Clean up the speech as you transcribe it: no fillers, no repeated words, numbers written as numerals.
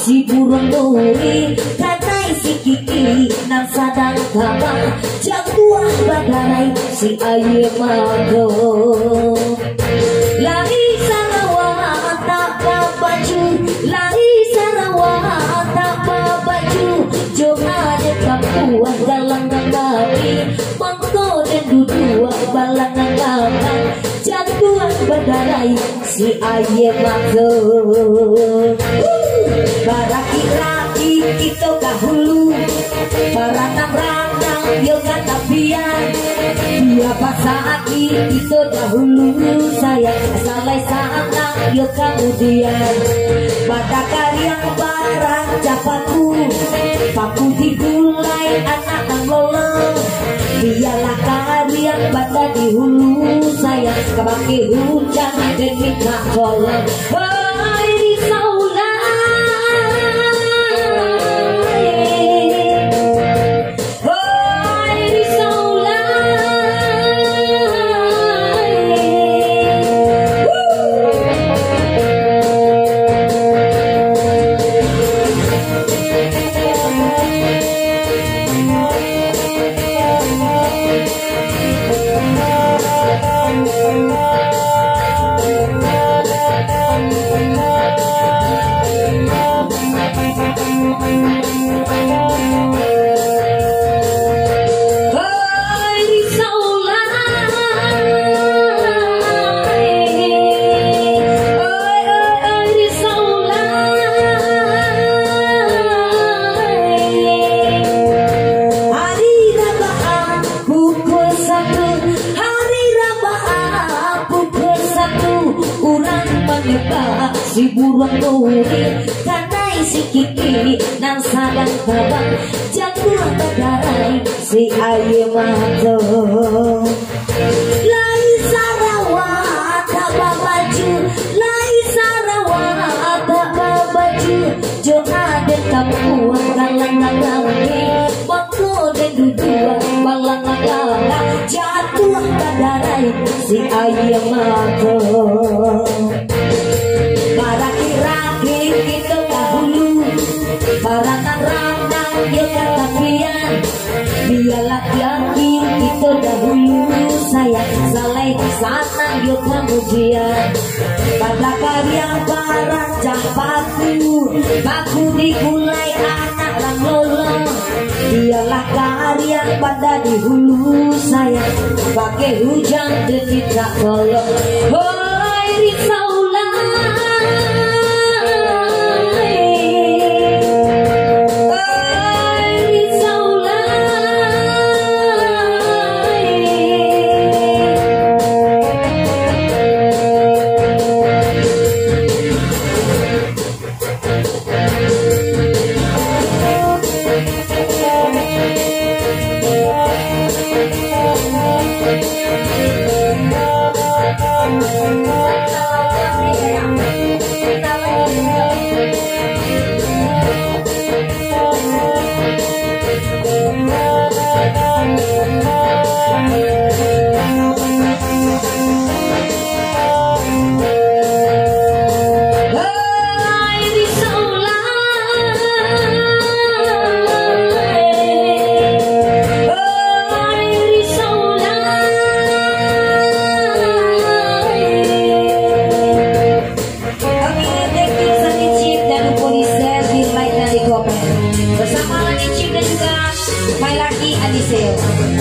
Si burung duri katai si kiki nang sadang kabang jaguan badarai si aye mago lari sarawak tak baju lari sarawak tak baju johan kapuan galang ngami mangko dan dudua balang ngangkang jaguan badarai si aye mago. Baraki-raki kita kahulu Baranang-ranang yo katapian Dia pasaki kita dahulu Sayang salai sanang yo kemudian Pada karya barang capaku Paku digulai anak nang lolong Dialah karya pada di hulu Sayang kebaki hujan dan minta tolong. Hai di saulah si burung duri kanai si kiki nang sadang kabang jaguan badarai si aye mato lai sarawak tak baju lai sarawak tak baju jo ada kapuan galang-galang bangko dan dudua balang-galang jatuh badarai si aye mato. Baraki-raki kita dahulu Baranang-ranang yo katapian Dia laki-laki kita dahulu Sayang salai sanang yo kemudian Pada karya barang capaku Paku digulai anak lang lolong Dialah karya pada di hulu Sayang pakai hujan dan tidak tolong. Hai risau Sil.